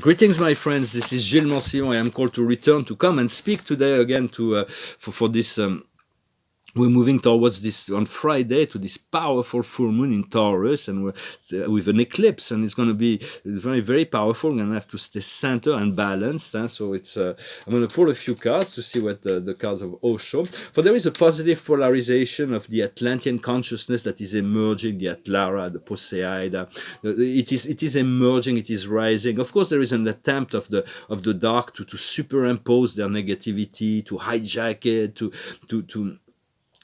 Greetings, my friends. This is Gilles Mancillon. I am called to return to come and speak today again for this. We're moving towards this on Friday to this powerful full moon in Taurus, and we're with an eclipse, and it's going to be very, very powerful. I'm going to have to stay centered and balanced. So it's I'm going to pull a few cards to see what the cards of Osho. For there is a positive polarization of the Atlantean consciousness that is emerging, the Atlara, the Poseida. It is emerging. It is rising. Of course, there is an attempt of the dark to superimpose their negativity, to hijack it,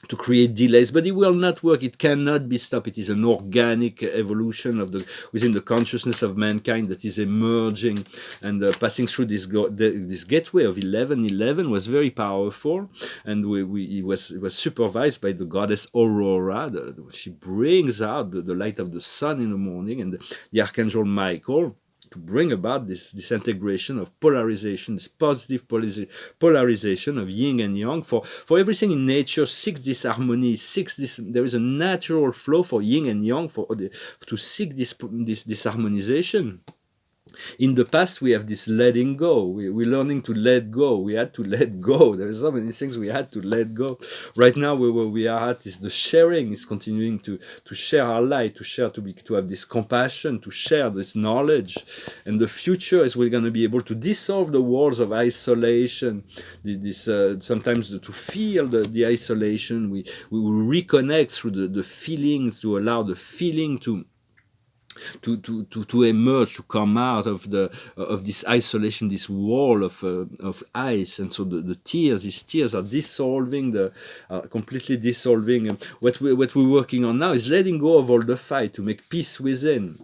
to create delays, but it will not work. It cannot be stopped. It is an organic evolution of within the consciousness of mankind that is emerging and passing through this gateway of 1111 was very powerful, and it was supervised by the goddess Aurora. She brings out the light of the sun in the morning, and the archangel Michael, to bring about this integration of polarization, this positive polarization of yin and yang. For everything in nature seeks this harmony, there is a natural flow for yin and yang to seek this harmonization. In the past, we have this letting go. We're learning to let go. We had to let go. There are so many things we had to let go. Right now, where we are at is the sharing, is continuing to share our light, to have this compassion, to share this knowledge. And the future is we're going to be able to dissolve the walls of isolation. Sometimes to feel the isolation, we will reconnect through the feelings, to allow the feeling to emerge, to come out of this isolation, this wall of ice. And so these tears are dissolving, completely dissolving. And what we're working on now is letting go of all the fight, to make peace within.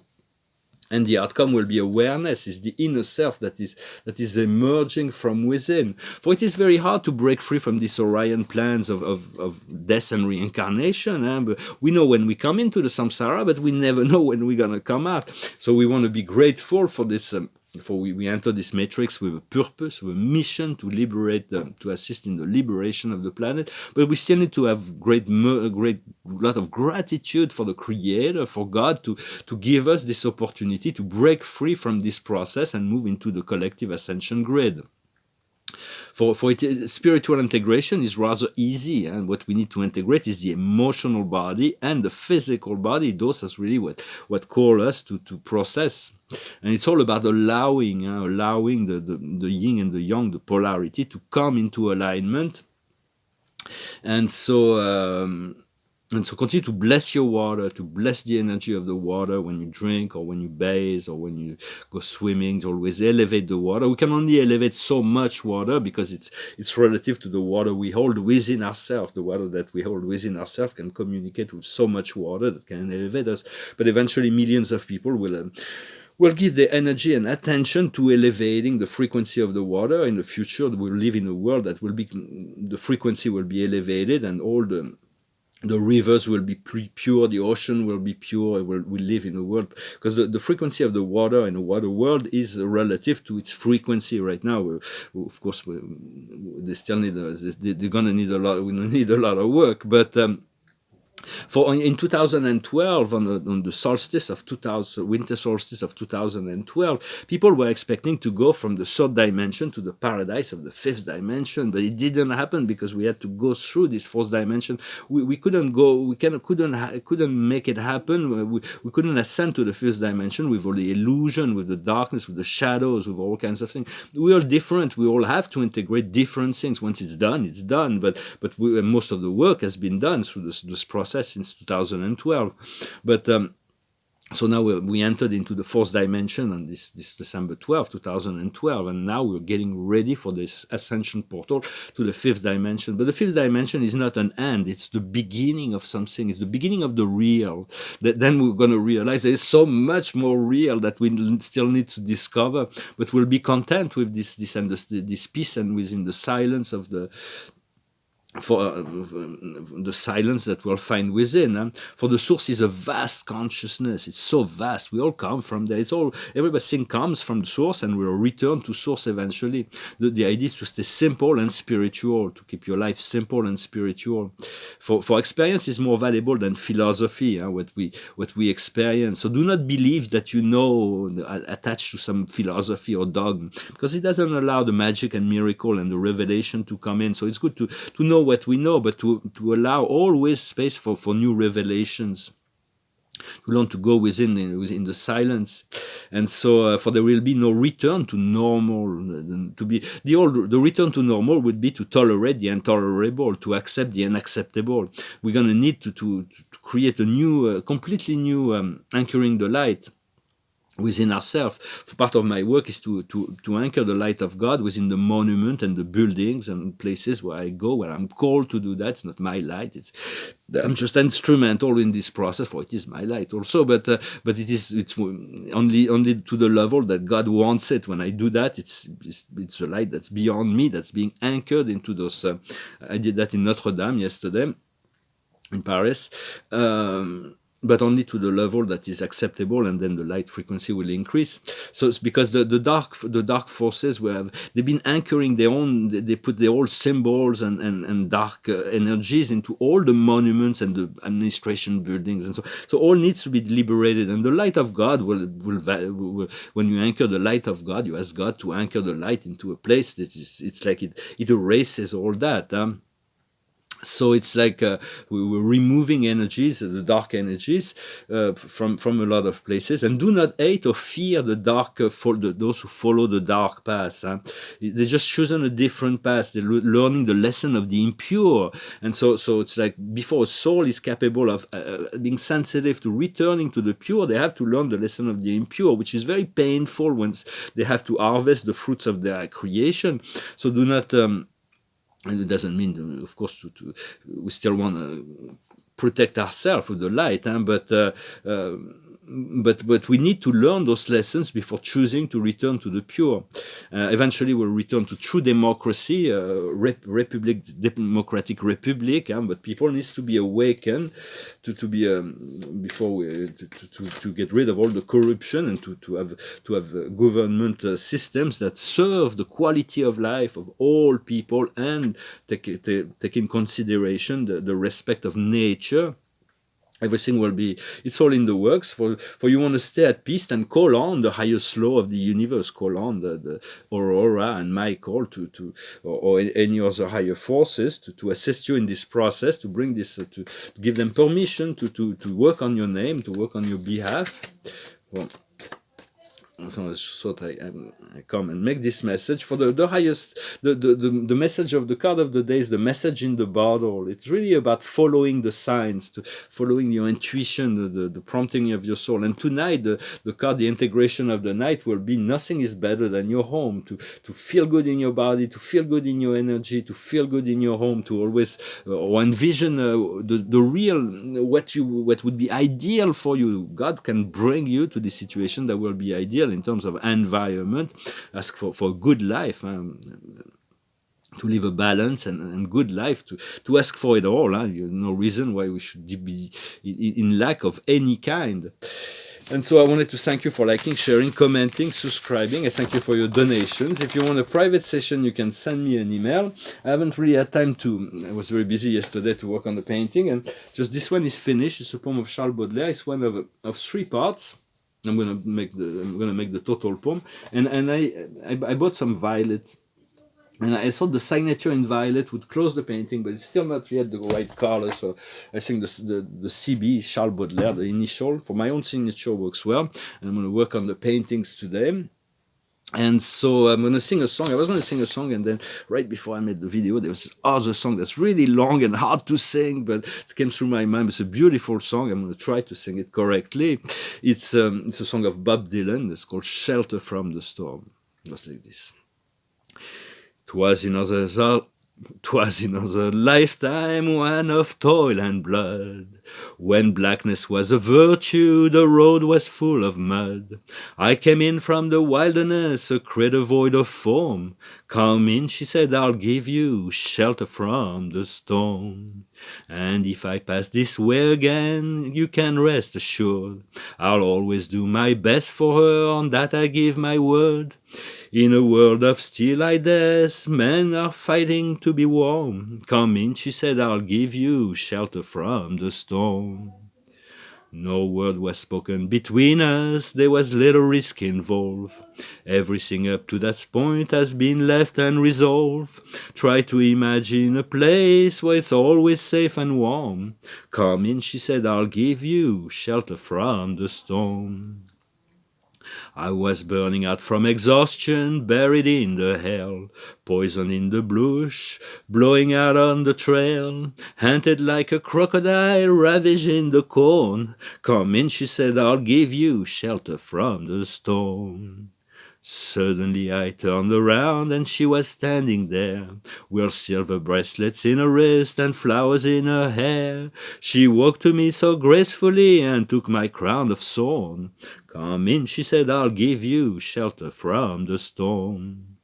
And the outcome will be awareness, is the inner self that is emerging from within. For it is very hard to break free from these Orion plans of death and reincarnation. But we know when we come into the samsara, but we never know when we're going to come out. So we want to be grateful for this. For we enter this matrix with a purpose, with a mission to liberate, to assist in the liberation of the planet. But we still need to have great lot of gratitude for the Creator, for God, to give us this opportunity to break free from this process and move into the collective ascension grid. For spiritual integration is rather easy, and what we need to integrate is the emotional body and the physical body. Those is really what call us to process. And it's all about allowing the yin and the yang, the polarity, to come into alignment. And so continue to bless your water, to bless the energy of the water when you drink or when you bathe or when you go swimming. Always elevate the water. We can only elevate so much water because it's relative to the water we hold within ourselves. The water that we hold within ourselves can communicate with so much water that can elevate us. But eventually millions of people will give their energy and attention to elevating the frequency of the water. In the future, we'll live in a world that the frequency will be elevated, and all the rivers will be pure, the ocean will be pure. We live in a world, because the frequency of the water in the water world is relative to its frequency. Right now, of course, they still need they're gonna need a lot. We need a lot of work, but. In 2012, on the solstice of winter solstice of 2012, people were expecting to go from the third dimension to the paradise of the fifth dimension, but it didn't happen because we had to go through this fourth dimension. We couldn't go. We couldn't make it happen. We couldn't ascend to the fifth dimension with all the illusion, with the darkness, with the shadows, with all kinds of things. We are different. We all have to integrate different things. Once it's done, it's done. But most of the work has been done through this process since 2012. But so now we entered into the fourth dimension on this December 12, 2012, and now we're getting ready for this ascension portal to the fifth dimension. But the fifth dimension is not an end, it's the beginning of something, it's the beginning of the real. Then we're going to realize there is so much more real that we still need to discover, but we'll be content with this peace and within the silence of the for the silence that we'll find within. For the source is a vast consciousness. It's so vast. We all come from there. It's all, everything comes from the source, and we'll return to source eventually. The idea is to stay simple and spiritual, to keep your life simple and spiritual. For experience is more valuable than philosophy, what we experience. So do not believe that you know, attached to some philosophy or dogma, because it doesn't allow the magic and miracle and the revelation to come in. So it's good to know what we know, but to allow always space for new revelations, to learn to go within the silence. And so for there will be no return to normal. To be the return to normal would be to tolerate the intolerable, to accept the unacceptable. We're going to need to create a new, completely new anchoring the light within ourselves. Part of my work is to anchor the light of God within the monument and the buildings and places where I go, where I'm called to do that. It's not my light. I'm just instrumental in this process, for it is my light also, but it's only to the level that God wants it. When I do that, it's a light that's beyond me, that's being anchored into those. I did that in Notre Dame yesterday, in Paris. But only to the level that is acceptable, and then the light frequency will increase. So it's because the dark forces they've been anchoring their own. They put their own symbols and dark energies into all the monuments and the administration buildings, and so all needs to be liberated. And the light of God will when you anchor the light of God, you ask God to anchor the light into a place that it's like it erases all that. So it's like we're removing energies, the dark energies, from a lot of places. And do not hate or fear the dark, those who follow the dark path. They just chosen a different path. They're learning the lesson of the impure. And so it's like before a soul is capable of being sensitive to returning to the pure, they have to learn the lesson of the impure, which is very painful once they have to harvest the fruits of their creation. So do not... and it doesn't mean, of course, we still want to protect ourselves with the light, but we need to learn those lessons before choosing to return to the pure. Eventually, we'll return to true democracy, democratic republic. But people needs to be awakened to get rid of all the corruption, and to have government systems that serve the quality of life of all people, and take in consideration the respect of nature. Everything will be, it's all in the works. For you want to stay at peace, and call on the highest law of the universe, call on the Aurora and Michael or any other higher forces to assist you in this process, to bring this, to give them permission to work on your name, to work on your behalf. Well, so I thought I come and make this message for the highest, the message of the card of the day is the message in the bottle. It's really about following the signs, following your intuition, the prompting of your soul. And tonight, the card, the integration of the night, will be nothing is better than your home, to feel good in your body, to feel good in your energy, to feel good in your home, to always envision the real, what would be ideal for you. God can bring you to the situation that will be ideal in terms of environment. Ask for a good life, to live a balance and good life, to ask for it all. No reason why we should be in lack of any kind. And so I wanted to thank you for liking, sharing, commenting, subscribing. I thank you for your donations. If you want a private session, you can send me an email. I haven't really had time I was very busy yesterday to work on the painting, and just this one is finished. It's a poem of Charles Baudelaire. It's one of 3 parts. I'm gonna make the total poem, and I bought some violet, and I thought the signature in violet would close the painting, but it's still not yet the right color. So I think the CB, Charles Baudelaire, the initial for my own signature, works well. And I'm gonna work on the paintings today. And so I'm going to sing a song. I was going to sing a song, and then right before I made the video, there was this other song that's really long and hard to sing, but it came through my mind. It's a beautiful song. I'm going to try to sing it correctly. It's a song of Bob Dylan. It's called Shelter from the Storm. Just like this. 'Twas in other 'Twas another lifetime, one of toil and blood. When blackness was a virtue, the road was full of mud. I came in from the wilderness, a crater void of foam. Come in, she said, I'll give you shelter from the storm. And if I pass this way again, you can rest assured, I'll always do my best for her, on that I give my word. In a world of steel like this, men are fighting to be warm. Come in, she said, I'll give you shelter from the storm. No word was spoken between us, there was little risk involved. Everything up to that point has been left unresolved. Try to imagine a place where it's always safe and warm. Come in, she said, I'll give you shelter from the storm. I was burning out from exhaustion, buried in the hell, poison in the bush, blowing out on the trail, hunted like a crocodile, ravaging the corn. Come in, she said, I'll give you shelter from the storm. Suddenly I turned around and she was standing there, with silver bracelets in her wrist and flowers in her hair. She walked to me so gracefully and took my crown of thorn. Come in, she said, I'll give you shelter from the storm.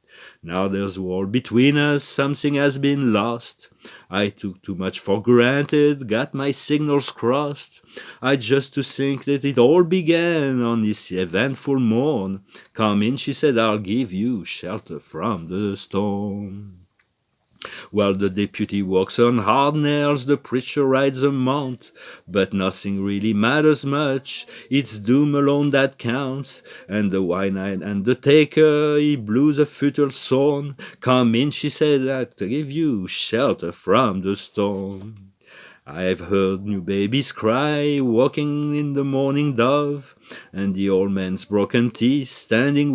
Now there's war between us, something has been lost. I took too much for granted, got my signals crossed. I just to think that it all began on this eventful morn. Come in, she said, I'll give you shelter from the storm. While the deputy walks on hard nails, the preacher rides a mount. But nothing really matters much, it's doom alone that counts. And the wine-eyed undertaker, he blews a futile song. Come in, she said, I'll give you shelter from the storm. I've heard new babies cry, walking in the morning dove, and the old man's broken teeth standing